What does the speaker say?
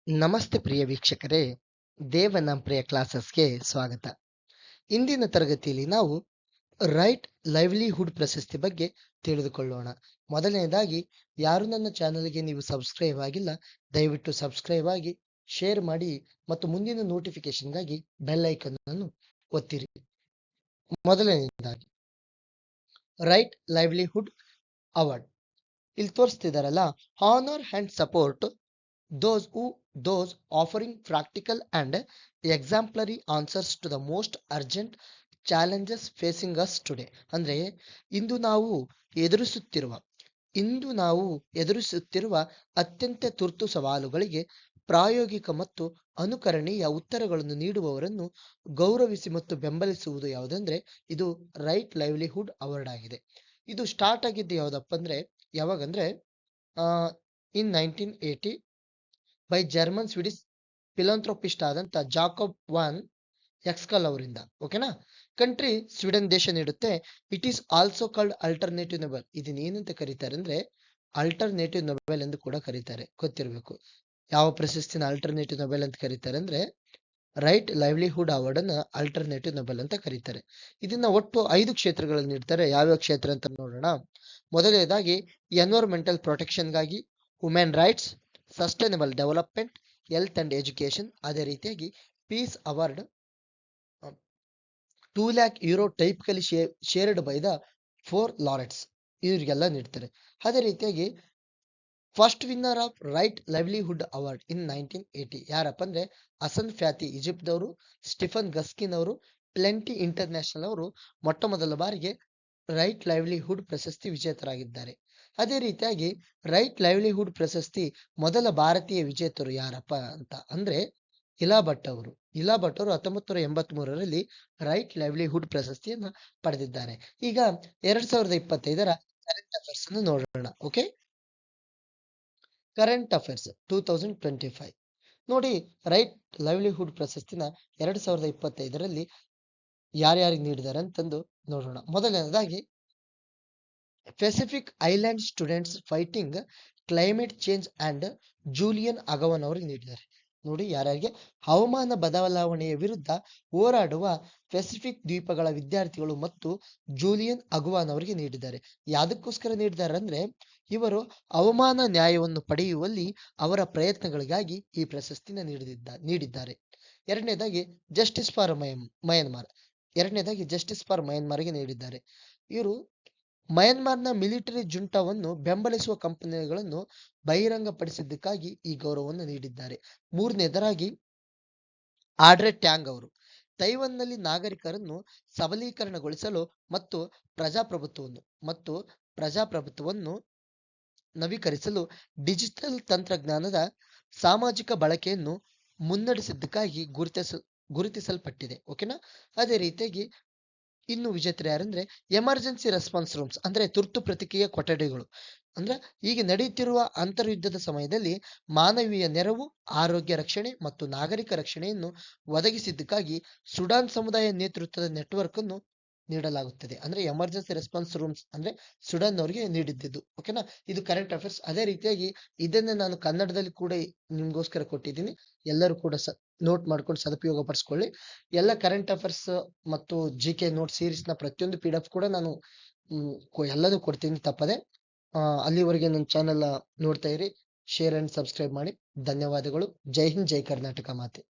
ನಮಸ್ತೆ ಪ್ರಿಯ ವೀಕ್ಷಕರೇ, ದೇವನಂಪ್ರಿಯ ಕ್ಲಾಸಸ್ಗೆ ಸ್ವಾಗತ. ಇಂದಿನ ತರಗತಿಯಲ್ಲಿ ನಾವು ರೈಟ್ ಲೈವ್ಲಿಹುಡ್ ಪ್ರಶಸ್ತಿ ಬಗ್ಗೆ ತಿಳಿದುಕೊಳ್ಳೋಣ. ಮೊದಲನೇದಾಗಿ, ಯಾರು ನನ್ನ ಚಾನಲ್ಗೆ ನೀವು ಸಬ್ಸ್ಕ್ರೈಬ್ ಆಗಿಲ್ಲ, ದಯವಿಟ್ಟು ಸಬ್ಸ್ಕ್ರೈಬ್ ಆಗಿ, ಶೇರ್ ಮಾಡಿ ಮತ್ತು ಮುಂದಿನ ನೋಟಿಫಿಕೇಶನ್ಗಾಗಿ ಬೆಲ್ ಐಕನ್ ಅನ್ನು ಒತ್ತಿರಿ. ಮೊದಲನೇದಾಗಿ ರೈಟ್ ಲೈವ್ಲಿಹುಡ್ ಅವಾರ್ಡ್ ಇಲ್ಲಿ ತೋರಿಸ್ತಿದಾರಲ್ಲ, honour and support those offering practical and exemplary answers to the most urgent challenges facing us today. ಅಂದ್ರೆ ಇಂದು ನಾವು ಎದುರಿಸುತ್ತಿರುವ ಅತ್ಯಂತ ತುರ್ತು ಸವಾಲುಗಳಿಗೆ ಪ್ರಾಯೋಗಿಕ ಮತ್ತು ಅನುಕರಣೀಯ ಉತ್ತರಗಳನ್ನು ನೀಡುವವರನ್ನು ಗೌರವಿಸಿ ಮತ್ತು ಬೆಂಬಲಿಸುವುದು ಯಾವುದಂದ್ರೆ ಇದು ರೈಟ್ ಲೈವ್ಲಿಹುಡ್ ಅವಾರ್ಡ್ ಆಗಿದೆ. ಇದು ಸ್ಟಾರ್ಟ್ ಆಗಿದ್ದು ಯಾವುದಪ್ಪ ಅಂದ್ರೆ ಯಾವಾಗಂದ್ರೆ ಇನ್ 1980 ಬೈ ಜರ್ಮನ್ ಸ್ವಿಡಿಶ್ ಫಿಲಂಥ್ರೋಪಿಸ್ಟ್ ಆದಂತ ಜಾಕೋಬ್ ವಾನ್ ಎಕ್ಸ್ಕಲ್ ಅವರಿಂದ. ಓಕೆನಾ? ಕಂಟ್ರಿ ಸ್ವೀಡನ್ ದೇಶ ನೀಡುತ್ತೆ. It is also called alternative Nobel. ಇದನ್ನ ಏನಂತ ಕರೀತಾರೆ ಅಂದ್ರೆ ಅಲ್ಟರ್ನೇಟಿವ್ ನೊಬೆಲ್ ಎಂದು ಕೂಡ ಕರೀತಾರೆ. ಗೊತ್ತಿರಬೇಕು ಯಾವ ಪ್ರಶಸ್ತಿನ ಅಲ್ಟರ್ನೇಟಿವ್ ನೊಬೆಲ್ ಅಂತ ಕರೀತಾರೆ ಅಂದ್ರೆ ರೈಟ್ ಲೈವ್ಲಿಹುಡ್ ಅವಾರ್ಡ್ ಅನ್ನ ಅಲ್ಟರ್ನೇಟಿವ್ ನೊಬೆಲ್ ಅಂತ ಕರೀತಾರೆ. ಇದನ್ನ ಒಟ್ಟು 5 ಕ್ಷೇತ್ರಗಳಲ್ಲಿ ನೀಡ್ತಾರೆ. ಯಾವ್ಯಾವ ಕ್ಷೇತ್ರ ಅಂತ ನೋಡೋಣ. ಮೊದಲನೇದಾಗಿ ಎನ್ವೈರನ್ಮೆಂಟಲ್ ಪ್ರೊಟೆಕ್ಷನ್ ಗಾಗಿ, women rights, sustainable development, health and education. ಅದೇ ರೀತಿಯಾಗಿ peace award €2 lakh typically shared by the 4 laureates ಇವರಿಗೆಲ್ಲ ನೀಡ್ತಾರೆ. ಅದೇ ರೀತಿಯಾಗಿ first winner of right livelihood award in 1980 ಯಾರಪ್ಪ ಅಂದ್ರೆ ಹಸನ್ ಫ್ಯಾತಿ ಈಜಿಪ್ಟ್ ಅವರು, ಸ್ಟಿಫನ್ ಗಸ್ಕಿನ್ ಅವರು, ಪ್ಲೆಂಟಿ ಇಂಟರ್ನ್ಯಾಷನಲ್ ಅವರು ಮೊಟ್ಟ ಮೊದಲ ಬಾರಿಗೆ ರೈಟ್ ಲೈವ್ಲಿಹುಡ್ ಪ್ರಶಸ್ತಿ ವಿಜೇತರಾಗಿದ್ದಾರೆ. ಅದೇ ರೀತಿಯಾಗಿ ರೈಟ್ ಲೈವ್ಲಿಹುಡ್ ಪ್ರಶಸ್ತಿ ಮೊದಲ ಭಾರತೀಯ ವಿಜೇತರು ಯಾರಪ್ಪ ಅಂತ ಅಂದ್ರೆ ಇಲಾ ಭಟ್ ಅವರು. ಇಲಾ ಭಟ್ ಅವರು 1983ರಲ್ಲಿ ರೈಟ್ ಲೈವ್ಲಿಹುಡ್ ಪ್ರಶಸ್ತಿಯನ್ನ ಪಡೆದಿದ್ದಾರೆ. ಈಗ 2025ರ ಕರೆಂಟ್ ಅಫೇರ್ಸ್ ಅನ್ನು ನೋಡೋಣ. ಓಕೆ, ಕರೆಂಟ್ ಅಫೇರ್ಸ್ 2025 ನೋಡಿ. ರೈಟ್ ಲೈವ್ಲಿಹುಡ್ ಪ್ರಶಸ್ತಿನ 2025ರಲ್ಲಿ ಯಾರ್ಯಾರಿಗೆ ನೀಡಿದ್ದಾರೆ ಅಂತಂದು ನೋಡೋಣ. ಮೊದಲನೇದಾಗಿ Pacific island students fighting climate change and Julian Aguon ಅವರಿಗೆ ನೀಡಿದ್ದಾರೆ. ನೋಡಿ, ಯಾರ್ಯಾರಿಗೆ? ಹವಾಮಾನ ಬದಲಾವಣೆಯ ವಿರುದ್ಧ ಹೋರಾಡುವ ಪೆಸಿಫಿಕ್ ದ್ವೀಪಗಳ ವಿದ್ಯಾರ್ಥಿಗಳು ಮತ್ತು ಜೂಲಿಯನ್ ಅಗವಾನ್ ಅವರಿಗೆ ನೀಡಿದ್ದಾರೆ. ಯಾದಕ್ಕೋಸ್ಕರ ನೀಡಿದ್ದಾರೆ ಅಂದ್ರೆ ಇವರು ಹವಾಮಾನ ನ್ಯಾಯವನ್ನು ಪಡೆಯುವಲ್ಲಿ ಅವರ ಪ್ರಯತ್ನಗಳಿಗಾಗಿ ಈ ಪ್ರಶಸ್ತಿನ ನೀಡಿದ್ದಾರೆ. ಎರಡನೇದಾಗಿ ಜಸ್ಟಿಸ್ ಫಾರ್ ಮಯನ್ಮಾರ್ಗೆ ನೀಡಿದ್ದಾರೆ. ಇವರು ಮಯನ್ಮಾರ್ನ ಮಿಲಿಟರಿ ಜುಂಟಾವನ್ನು ಬೆಂಬಲಿಸುವ ಕಂಪನಿಗಳನ್ನು ಬಹಿರಂಗಪಡಿಸಿದ್ದಕ್ಕಾಗಿ ಈ ಗೌರವವನ್ನು ನೀಡಿದ್ದಾರೆ. ಮೂರನೇದರಾಗಿ ಆಡ್ರೆ ಟ್ಯಾಂಗ್ ಅವರು ತೈವಾನ್ನಲ್ಲಿ ನಾಗರಿಕರನ್ನು ಸಬಲೀಕರಣಗೊಳಿಸಲು ಮತ್ತು ಪ್ರಜಾಪ್ರಭುತ್ವವನ್ನು ನವೀಕರಿಸಲು ಡಿಜಿಟಲ್ ತಂತ್ರಜ್ಞಾನದ ಸಾಮಾಜಿಕ ಬಳಕೆಯನ್ನು ಮುನ್ನಡೆಸಿದ್ದಕ್ಕಾಗಿ ಗುರುತಿಸಲ್ಪಟ್ಟಿದೆ. ಓಕೆನಾ? ಅದೇ ರೀತಿಯಾಗಿ ಇನ್ನು ವಿಜೇತರು ಯಾರಂದ್ರೆ ಎಮರ್ಜೆನ್ಸಿ ರೆಸ್ಪಾನ್ಸ್ ರೂಮ್ಸ್ ಅಂದ್ರೆ ತುರ್ತು ಪ್ರತಿಕ್ರಿಯೆ ಕೊಠಡಿಗಳು. ಅಂದ್ರೆ ಈಗ ನಡೆಯುತ್ತಿರುವ ಅಂತರ್ಯುದ್ಧದ ಸಮಯದಲ್ಲಿ ಮಾನವೀಯ ನೆರವು, ಆರೋಗ್ಯ ರಕ್ಷಣೆ ಮತ್ತು ನಾಗರಿಕ ರಕ್ಷಣೆಯನ್ನು ಒದಗಿಸಿದ್ದಕ್ಕಾಗಿ ಸುಡಾನ್ ಸಮುದಾಯ ನೇತೃತ್ವದ ನೆಟ್ವರ್ಕ್ ಅನ್ನು ನೀಡಲಾಗುತ್ತದೆ. ಅಂದ್ರೆ ಎಮರ್ಜೆನ್ಸಿ ರೆಸ್ಪಾನ್ಸ್ ರೂಮ್ಸ್ ಅಂದ್ರೆ ಸುಡಾನ್ ಅವರಿಗೆ ನೀಡಿದ್ದು. ಓಕೆನಾ? ಇದು ಕರೆಂಟ್ ಅಫೇರ್ಸ್. ಅದೇ ರೀತಿಯಾಗಿ ಇದನ್ನ ನಾನು ಕನ್ನಡದಲ್ಲಿ ಕೂಡ ನಿಮ್ಗೋಸ್ಕರ ಕೊಟ್ಟಿದ್ದೀನಿ. ಎಲ್ಲರೂ ಕೂಡ ನೋಟ್ ಮಾಡ್ಕೊಂಡು ಸದುಪಯೋಗ ಪಡಿಸ್ಕೊಳ್ಳಿ. ಎಲ್ಲ ಕರೆಂಟ್ ಅಫೇರ್ಸ್ ಮತ್ತು GK ನೋಟ್ ಸೀರೀಸ್ ನ ಪ್ರತಿಯೊಂದು PDF ಕೂಡ ನಾನು ಎಲ್ಲದೂ ಕೊಡ್ತೀನಿ ತಪ್ಪದೆ. ಅಲ್ಲಿವರೆಗೆ ನನ್ನ ಚಾನೆಲ್ ನೋಡ್ತಾ ಇರಿ, ಶೇರ್ ಅಂಡ್ ಸಬ್ಸ್ಕ್ರೈಬ್ ಮಾಡಿ. ಧನ್ಯವಾದಗಳು. ಜೈ ಹಿಂದ್, ಜೈ ಕರ್ನಾಟಕ ಮಾತೆ.